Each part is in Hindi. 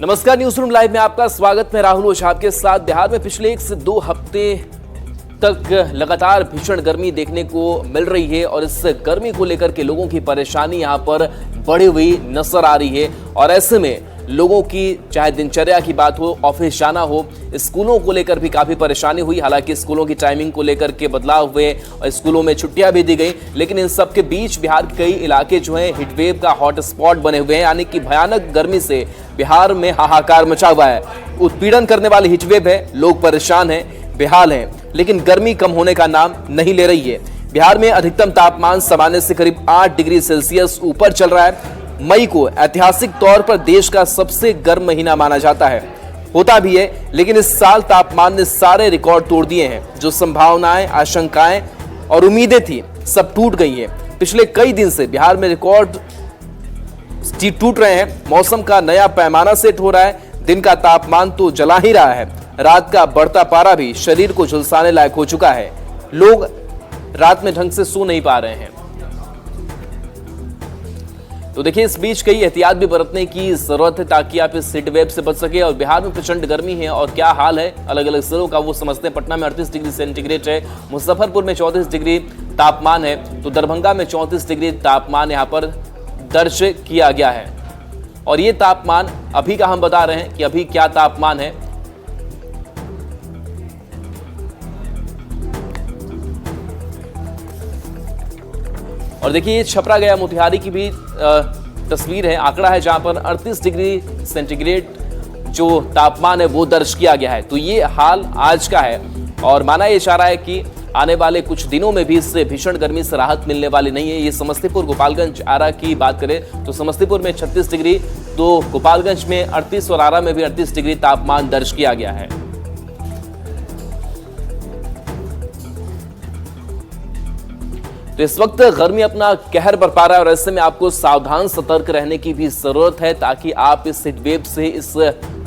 नमस्कार, न्यूज रूम लाइव में आपका स्वागत। मैं राहुल ओझा आपके साथ। बिहार में पिछले 1 से 2 हफ्ते तक लगातार भीषण गर्मी देखने को मिल रही है और इस गर्मी को लेकर के लोगों की परेशानी यहां पर बढ़ी हुई नजर आ रही है। और ऐसे में लोगों की चाहे दिनचर्या की बात हो, ऑफिस जाना हो, स्कूलों को लेकर भी काफी परेशानी हुई। हालांकि स्कूलों की टाइमिंग को लेकर के बदलाव हुए और स्कूलों में छुट्टियां भी दी गई, लेकिन इन सब के बीच बिहार के कई इलाके जो हैं हीटवेव का हॉटस्पॉट बने हुए हैं। यानी कि भयानक गर्मी से बिहार में हाहाकार मचा हुआ है। उत्पीड़न करने वाली हीटवेव है, लोग परेशान हैं, बेहाल हैं, लेकिन गर्मी कम होने का नाम नहीं ले रही है। बिहार में अधिकतम तापमान सामान्य से करीब 8 डिग्री सेल्सियस ऊपर चल रहा है। मई को ऐतिहासिक तौर पर देश का सबसे गर्म महीना माना जाता है, होता भी है, लेकिन इस साल तापमान ने सारे रिकॉर्ड तोड़ दिए हैं। जो संभावनाएं, आशंकाएं और उम्मीदें थी, सब टूट गई हैं। पिछले कई दिन से बिहार में रिकॉर्ड टूट रहे हैं। मौसम का नया पैमाना सेट हो रहा है। दिन का तापमान तो जला ही रहा है, रात का बढ़ता पारा भी शरीर को झुलसाने लायक हो चुका है। लोग रात में ढंग से सो नहीं पा रहे हैं। तो देखिए, इस बीच कई एहतियात भी बरतने की जरूरत है ताकि आप इस हीट वेव से बच सके। और बिहार में प्रचंड गर्मी है और क्या हाल है अलग अलग जिलों का वो समझते हैं। पटना में 38 डिग्री सेंटीग्रेड है, मुजफ्फरपुर में 34 डिग्री तापमान है, तो दरभंगा में 34 डिग्री तापमान यहाँ पर दर्ज किया गया है। और ये तापमान अभी का हम बता रहे हैं कि अभी क्या तापमान है। और देखिए, ये छपरा गया मोतिहारी की भी तस्वीर है, आंकड़ा है, जहां पर 38 डिग्री सेंटीग्रेड जो तापमान है वो दर्ज किया गया है। तो ये हाल आज का है और माना यह जा रहा है कि आने वाले कुछ दिनों में भी इससे भीषण गर्मी से राहत मिलने वाली नहीं है। ये समस्तीपुर, गोपालगंज, आरा की बात करें तो समस्तीपुर में 36 डिग्री, तो गोपालगंज में 38 और आरा में भी 38 डिग्री तापमान दर्ज किया गया है। तो इस वक्त गर्मी अपना कहर बरपा रहा है और ऐसे में आपको सावधान सतर्क रहने की भी जरूरत है ताकि आप इस हीटवेव से, इस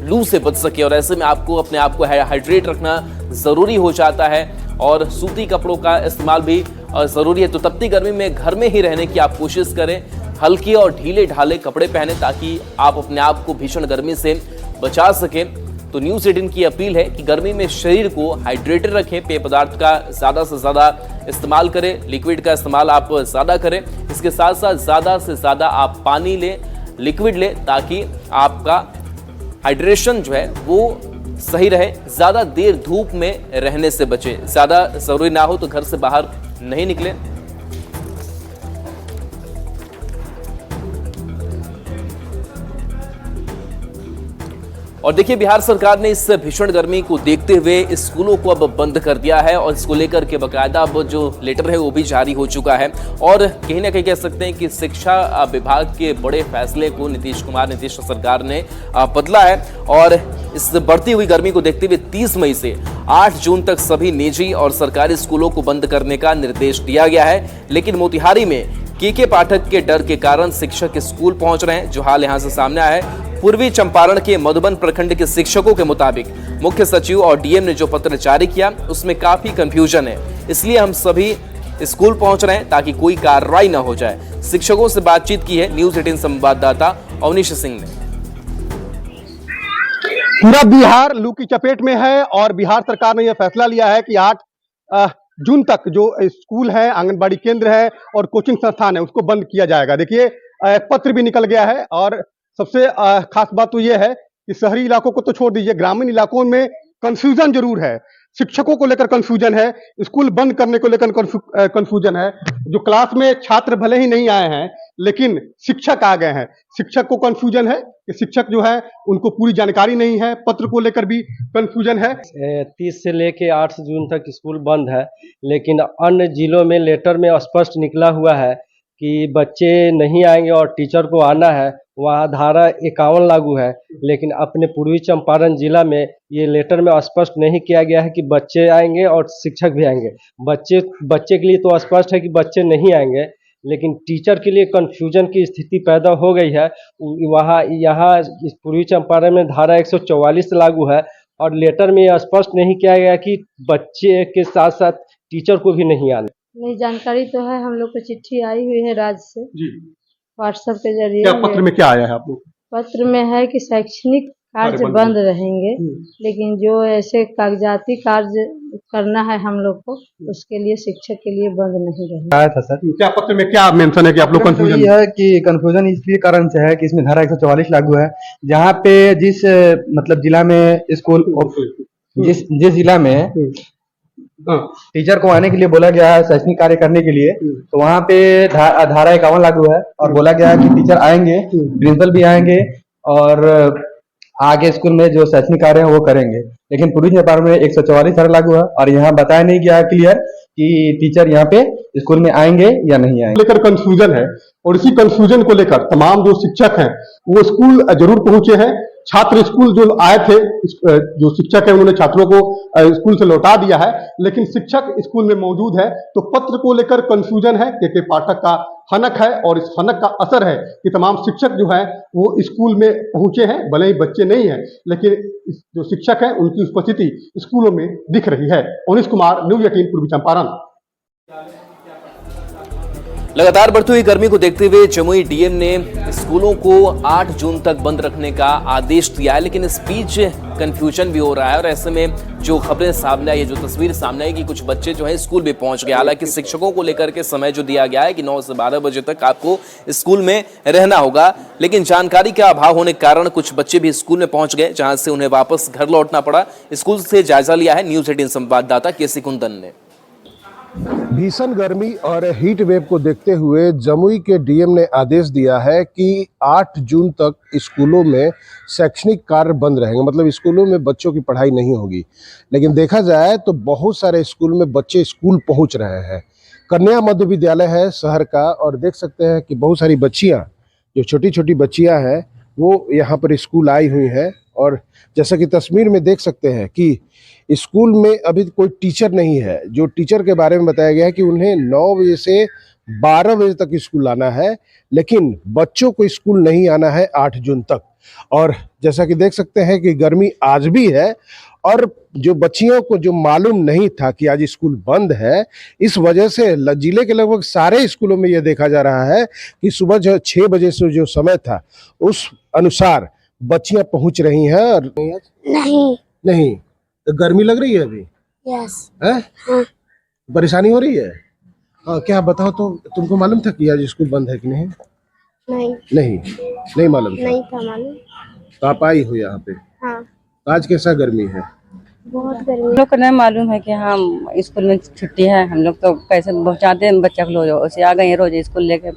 लू से बच सके। और ऐसे में आपको अपने आप को हाइड्रेट रखना जरूरी हो जाता है और सूती कपड़ों का इस्तेमाल भी जरूरी है। तो तपती गर्मी में घर में ही रहने की आप कोशिश करें। हल्के और ढीले ढाले कपड़े पहने ताकि आप अपने आप को भीषण गर्मी से बचा सकें। तो न्यूज़ 18 की अपील है कि गर्मी में शरीर को हाइड्रेटेड रखें, पेय पदार्थ का ज़्यादा से ज़्यादा इस्तेमाल करें, लिक्विड का इस्तेमाल आप ज़्यादा करें। इसके साथ साथ ज़्यादा से ज़्यादा आप पानी लें, लिक्विड लें, ताकि आपका हाइड्रेशन जो है वो सही रहे। ज़्यादा देर धूप में रहने से बचें, ज़्यादा ज़रूरी ना हो तो घर से बाहर नहीं निकलें। और देखिए, बिहार सरकार ने इस भीषण गर्मी को देखते हुए स्कूलों को अब बंद कर दिया है और इसको लेकर के बकायदा अब जो लेटर है वो भी जारी हो चुका है। और कहीं ना कहीं कह सकते हैं कि शिक्षा विभाग के बड़े फैसले को नीतीश सरकार ने बदला है। और इस बढ़ती हुई गर्मी को देखते हुए 30 मई से 8 जून तक सभी निजी और सरकारी स्कूलों को बंद करने का निर्देश दिया गया है। लेकिन मोतिहारी में के पाठक के डर के कारण शिक्षक स्कूल पहुंच रहे हैं, जो हाल यहां से सामने आया है। पूर्वी चंपारण के मधुबन प्रखंड के शिक्षकों के मुताबिक मुख्य सचिव और डीएम ने जो पत्र जारी किया उसमें काफी कंफ्यूजन है, इसलिए हम सभी स्कूल पहुंच रहे हैं ताकि कोई कार्रवाई न हो जाए। शिक्षकों से बातचीत की है न्यूज़ 18 संवाददाता अवनीश सिंह ने। पूरा बिहार लू की चपेट में है और बिहार सरकार ने यह फैसला लिया है कि 8 जून तक जो स्कूल है, आंगनबाड़ी केंद्र है और कोचिंग संस्थान है उसको बंद किया जाएगा। देखिए, पत्र भी निकल गया है और सबसे खास बात तो यह है कि शहरी इलाकों को तो छोड़ दीजिए, ग्रामीण इलाकों में कंफ्यूजन जरूर है। शिक्षकों को लेकर कंफ्यूजन है, स्कूल बंद करने को लेकर कंफ्यूजन है। जो क्लास में छात्र भले ही नहीं आए हैं लेकिन शिक्षक आ गए हैं। शिक्षक को कंफ्यूजन है कि शिक्षक जो है उनको पूरी जानकारी नहीं है। पत्र को लेकर भी कंफ्यूजन है। 30 से लेके 8 जून तक स्कूल बंद है, लेकिन अन्य जिलों में लेटर में स्पष्ट निकला हुआ है कि बच्चे नहीं आएंगे और टीचर को आना है। वहाँ धारा 51 लागू है, लेकिन अपने पूर्वी चंपारण जिला में ये लेटर में स्पष्ट नहीं किया गया है कि बच्चे आएंगे और शिक्षक भी आएंगे। बच्चे के लिए तो स्पष्ट है कि बच्चे नहीं आएंगे, लेकिन टीचर के लिए कंफ्यूजन की स्थिति पैदा हो गई है। यहाँ पूर्वी चंपारण में धारा 144 लागू है और लेटर में यह स्पष्ट नहीं किया गया कि बच्चे के साथ साथ टीचर को भी नहीं आना। नहीं, जानकारी तो है, हम लोग को चिट्ठी आई हुई है राज्य से जी। व्हाट्सएप के जरिए। क्या पत्र में क्या आया है आप लोग? पत्र में है कि शैक्षणिक कार्य बंद रहेंगे, लेकिन जो ऐसे कागजाती कार्य करना है हम लोग को, उसके लिए शिक्षक के लिए बंद नहीं रहेंगे। आया था सर। क्या पत्र में क्या मेंशन है कि आप लोग कंफ्यूजन ये है कि कंफ्यूजन इसलिए कारण से है कि इसमें धारा 144 लागू है, जहाँ पे जिस मतलब जिला में स्कूल जिस जिला में टीचर को आने के लिए बोला गया है शैक्षणिक कार्य करने के लिए, तो वहाँ पे धारा 51 लागू है और बोला गया है कि टीचर आएंगे, प्रिंसिपल भी आएंगे और आगे स्कूल में जो शैक्षणिक कार्य है वो करेंगे। लेकिन पूर्वी चंपारण में 144 धारा लागू है और यहाँ बताया नहीं गया क्लियर कि टीचर यहाँ पे स्कूल में आएंगे या नहीं आएंगे। लेकर कंफ्यूजन है और इसी कंफ्यूजन को लेकर तमाम जो शिक्षक हैं वो स्कूल जरूर पहुंचे हैं। छात्र स्कूल जो आए थे, जो शिक्षक है उन्होंने छात्रों को स्कूल से लौटा दिया है, लेकिन शिक्षक स्कूल में मौजूद है। तो पत्र को लेकर कंफ्यूजन है। के पाठक का हनक है और इस हनक का असर है कि तमाम शिक्षक जो है वो स्कूल में पहुंचे हैं, भले ही बच्चे नहीं हैं, लेकिन जो शिक्षक है उनकी उपस्थिति स्कूलों में दिख रही है। अनिश कुमार, न्यूज़ 18 पूर्वी चंपारण। लगातार बढ़ती हुई गर्मी को देखते हुए जमुई डीएम ने स्कूलों को 8 जून तक बंद रखने का आदेश दिया है, लेकिन इस बीच कंफ्यूजन भी हो रहा है और ऐसे में जो खबरें सामने आई, जो तस्वीर सामने आई कि कुछ बच्चे जो है स्कूल भी पहुंच गए। हालांकि शिक्षकों को लेकर के समय जो दिया गया है कि 9 से 12 बजे तक आपको स्कूल में रहना होगा, लेकिन जानकारी का अभाव होने के कारण कुछ बच्चे भी स्कूल में पहुंच गए, जहां से उन्हें वापस घर लौटना पड़ा। स्कूल से जायजा लिया है न्यूज़ 18 संवाददाता केसी कुंदन ने। भीषण गर्मी और हीट वेव को देखते हुए जमुई के डीएम ने आदेश दिया है कि 8 जून तक स्कूलों में शैक्षणिक कार्य बंद रहेंगे, मतलब स्कूलों में बच्चों की पढ़ाई नहीं होगी। लेकिन देखा जाए तो बहुत सारे स्कूल में बच्चे स्कूल पहुंच रहे हैं। कन्या मध्य विद्यालय है शहर का और देख सकते हैं कि बहुत सारी बच्चियां, जो छोटी छोटी बच्चियां हैं, वो यहाँ पर स्कूल आई हुई हैं। और जैसा कि तस्वीर में देख सकते हैं कि स्कूल में अभी कोई टीचर नहीं है। जो टीचर के बारे में बताया गया है कि उन्हें 9 बजे से 12 बजे तक स्कूल आना है, लेकिन बच्चों को स्कूल नहीं आना है 8 जून तक। और जैसा कि देख सकते हैं कि गर्मी आज भी है और जो बच्चियों को जो मालूम नहीं था कि आज स्कूल बंद है, इस वजह से जिले के लगभग सारे स्कूलों में यह देखा जा रहा है कि सुबह जो 6 बजे से जो समय था उस अनुसार बच्चियां पहुंच रही हैं। और नहीं तो गर्मी लग रही है अभी? यस। है? हाँ। परेशानी हो रही है? हाँ, क्या बताओ तो, तुमको मालूम था कि आज स्कूल बंद है कि नहीं? नहीं मालूम था। नहीं था मालूम। तो आप आई हो यहाँ पे? हाँ। आज कैसा गर्मी है? बहुत गर्मी। हम लोग को नहीं मालूम है कि हाँ स्कूल में छुट्टी है। हम लोग तो कैसे पहुँचाते हैं बच्चा को, उसे आ गए रोज स्कूल लेके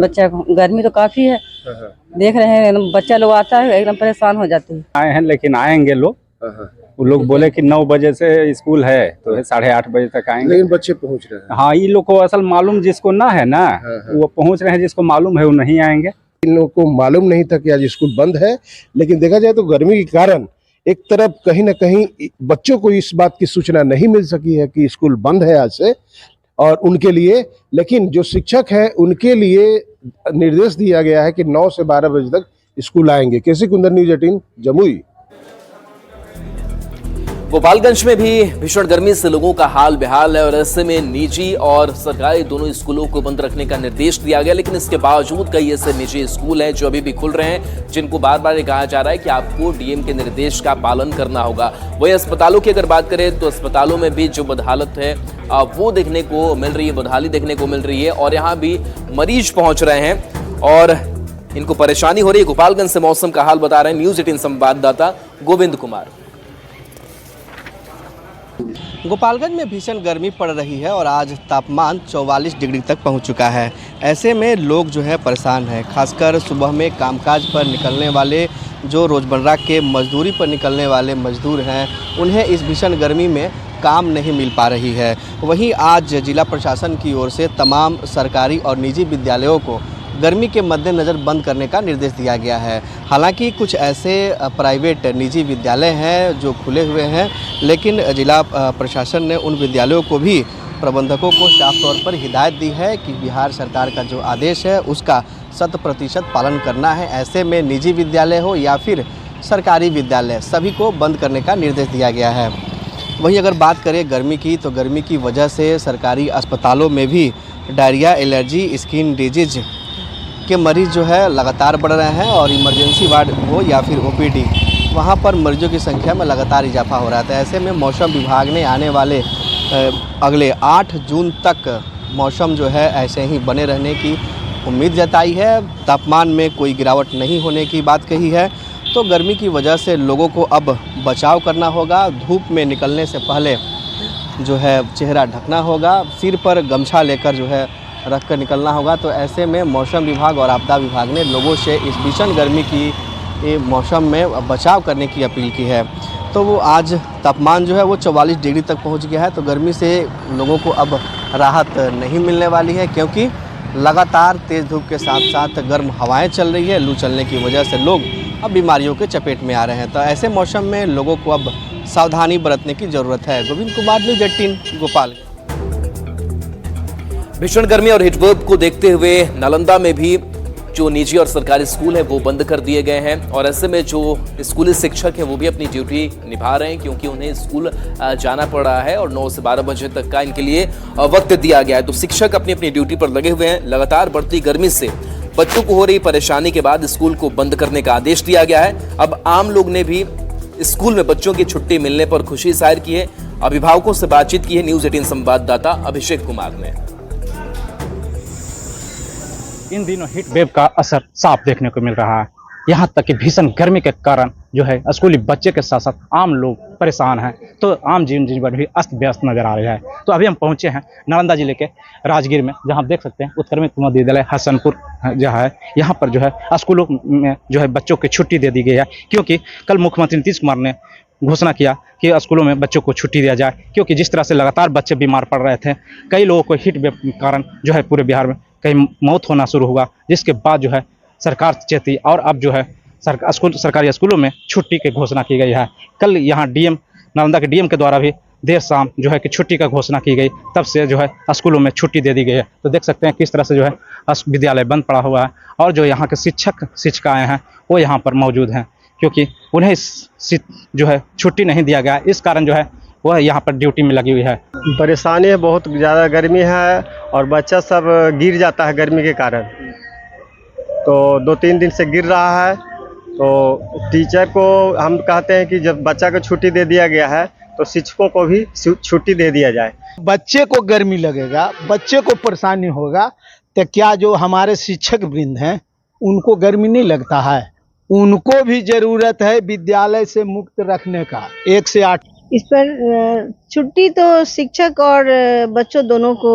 बच्चा को। गर्मी तो काफी है, देख रहे हैं बच्चा लोग आता है एकदम परेशान हो जाते हैं। आए हैं लेकिन आएंगे लोग, वो लोग बोले कि 9 बजे से स्कूल है तो 8:30 बजे तक आएंगे, लेकिन बच्चे पहुंच रहे हैं। हाँ, ये लोग को असल मालूम जिसको ना है ना, वो पहुंच रहे हैं, जिसको मालूम है वो नहीं आएंगे। इन लोगों को मालूम नहीं था कि आज स्कूल बंद है, लेकिन देखा जाए तो गर्मी के कारण एक तरफ कहीं ना कहीं बच्चों को इस बात की सूचना नहीं मिल सकी है कि स्कूल बंद है आज से और उनके लिए। लेकिन जो शिक्षक हैं उनके लिए निर्देश दिया गया है कि 9 से 12 बजे तक स्कूल आएंगे। केसी कुंदन, न्यूज़ 18 जमुई। गोपालगंज में भी भीषण गर्मी से लोगों का हाल बेहाल है और ऐसे में निजी और सरकारी दोनों स्कूलों को बंद रखने का निर्देश दिया गया। लेकिन इसके बावजूद कई ऐसे निजी स्कूल हैं जो अभी भी खुल रहे हैं, जिनको बार बार ये कहा जा रहा है कि आपको डीएम के निर्देश का पालन करना होगा। वही अस्पतालों की अगर बात करें तो अस्पतालों में भी जो बदहालत है वो देखने को मिल रही है, बदहाली देखने को मिल रही है और यहाँ भी मरीज पहुंच रहे हैं और इनको परेशानी हो रही है। गोपालगंज से मौसम का हाल बता रहे हैं न्यूज़ 18 संवाददाता गोविंद कुमार। गोपालगंज में भीषण गर्मी पड़ रही है और आज तापमान 44 डिग्री तक पहुंच चुका है। ऐसे में लोग जो है परेशान हैं, खासकर सुबह में कामकाज पर निकलने वाले, जो रोज़मर्रा के मजदूरी पर निकलने वाले मजदूर हैं, उन्हें इस भीषण गर्मी में काम नहीं मिल पा रही है। वहीं आज जिला प्रशासन की ओर से तमाम सरकारी और निजी विद्यालयों को गर्मी के मद्देनज़र बंद करने का निर्देश दिया गया है। हालांकि कुछ ऐसे प्राइवेट निजी विद्यालय हैं जो खुले हुए हैं, लेकिन जिला प्रशासन ने उन विद्यालयों को भी, प्रबंधकों को साफ तौर पर हिदायत दी है कि बिहार सरकार का जो आदेश है उसका 100% पालन करना है। ऐसे में निजी विद्यालय हो या फिर सरकारी विद्यालय, सभी को बंद करने का निर्देश दिया गया है। वहीं अगर बात करें गर्मी की, तो गर्मी की वजह से सरकारी अस्पतालों में भी डायरिया, एलर्जी, स्किन डिजीज के मरीज़ जो है लगातार बढ़ रहे हैं और इमरजेंसी वार्ड हो या फिर ओपीडी, वहाँ पर मरीजों की संख्या में लगातार इजाफा हो रहा था। ऐसे में मौसम विभाग ने आने वाले अगले 8 जून तक मौसम जो है ऐसे ही बने रहने की उम्मीद जताई है। तापमान में कोई गिरावट नहीं होने की बात कही है। तो गर्मी की वजह से लोगों को अब बचाव करना होगा। धूप में निकलने से पहले जो है चेहरा ढकना होगा, सिर पर गमछा लेकर जो है रख कर निकलना होगा। तो ऐसे में मौसम विभाग और आपदा विभाग ने लोगों से इस भीषण गर्मी की मौसम में बचाव करने की अपील की है। तो वो आज तापमान जो है वो 44 डिग्री तक पहुंच गया है। तो गर्मी से लोगों को अब राहत नहीं मिलने वाली है, क्योंकि लगातार तेज़ धूप के साथ साथ गर्म हवाएं चल रही है। लू चलने की वजह से लोग अब बीमारियों के चपेट में आ रहे हैं। तो ऐसे मौसम में लोगों को अब सावधानी बरतने की ज़रूरत है। गोविंद कुमार, न्यूज़ 18 गोपाल। भीषण गर्मी और हीटवेव को देखते हुए नालंदा में भी जो निजी और सरकारी स्कूल हैं वो बंद कर दिए गए हैं। और ऐसे में जो स्कूली शिक्षक हैं वो भी अपनी ड्यूटी निभा रहे हैं, क्योंकि उन्हें स्कूल जाना पड़ रहा है और 9 से 12 बजे तक का इनके लिए वक्त दिया गया है। तो शिक्षक अपनी अपनी ड्यूटी पर लगे हुए हैं। लगातार बढ़ती गर्मी से बच्चों को हो रही परेशानी के बाद स्कूल को बंद करने का आदेश दिया गया है। अब आम लोग ने भी स्कूल में बच्चों की छुट्टी मिलने पर खुशी जाहिर की है। अभिभावकों से बातचीत की है न्यूज़ 18 संवाददाता अभिषेक कुमार ने। इन दिनों हीट वेव का असर साफ देखने को मिल रहा है। यहाँ तक कि भीषण गर्मी के कारण जो है स्कूली बच्चे के साथ साथ आम लोग परेशान हैं। तो आम जीवन भी अस्त व्यस्त नजर आ रहा है। तो अभी हम पहुँचे हैं नालंदा जिले के राजगीर में, जहाँ आप देख सकते हैं उत्क्रमित मध्य विद्यालय हसनपुर जो है, यहाँ पर जो है स्कूलों में जो है बच्चों की छुट्टी दे दी गई है। क्योंकि कल मुख्यमंत्री नीतीश कुमार ने घोषणा किया कि स्कूलों में बच्चों को छुट्टी दिया जाए, क्योंकि जिस तरह से लगातार बच्चे बीमार पड़ रहे थे, कई लोगों को हीट वेव के कारण जो है पूरे बिहार में कहीं मौत होना शुरू हुआ, जिसके बाद जो है सरकार चेती और अब जो है सरकारी स्कूलों में छुट्टी की घोषणा की गई है। कल यहाँ डीएम नालंदा के डीएम के द्वारा भी देर शाम जो है कि छुट्टी का घोषणा की गई, तब से जो है स्कूलों में छुट्टी दे दी गई है। तो देख सकते हैं किस तरह से जो है विद्यालय बंद पड़ा हुआ है और जो यहाँ के शिक्षक शिक्षिकाएँ हैं वो यहाँ पर मौजूद हैं, क्योंकि उन्हें जो है छुट्टी नहीं दिया गया। इस कारण जो है वह यहाँ पर ड्यूटी में लगी हुई है। परेशानी है, बहुत ज़्यादा गर्मी है और बच्चा सब गिर जाता है गर्मी के कारण। तो 2-3 दिन से गिर रहा है। तो टीचर को हम कहते हैं कि जब बच्चा को छुट्टी दे दिया गया है तो शिक्षकों को भी छुट्टी दे दिया जाए। बच्चे को गर्मी लगेगा, बच्चे को परेशानी होगा, तो क्या जो हमारे शिक्षक वृंद हैं उनको गर्मी नहीं लगता है? उनको भी जरूरत है विद्यालय से मुक्त रखने का। 1 से 8 इस पर छुट्टी तो शिक्षक और बच्चों दोनों को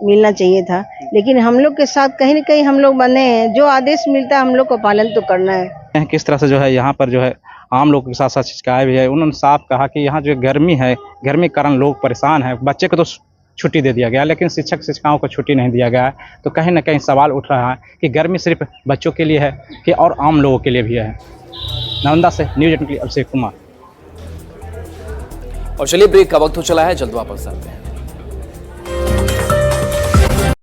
मिलना चाहिए था, लेकिन हम लोग के साथ कहीं न कहीं हम लोग बने हैं। जो आदेश मिलता है हम लोग को पालन तो करना है। किस तरह से जो है यहाँ पर जो है आम लोगों के साथ साथ शिक्षिकाएं भी है। उन्होंने साफ कहा कि यहाँ जो गर्मी है, गर्मी के कारण लोग परेशान हैं। बच्चे को तो छुट्टी दे दिया गया, लेकिन शिक्षक शिक्षिकाओं को छुट्टी नहीं दिया गया है। तो कहीं ना कहीं सवाल उठ रहा है कि गर्मी सिर्फ बच्चों के लिए है कि और आम लोगों के लिए भी है। नालंदा से न्यूज़ 18 अभिषेक कुमार। और चलिए ब्रेक का वक्त हो चला है, जल्द वापस आते हैं।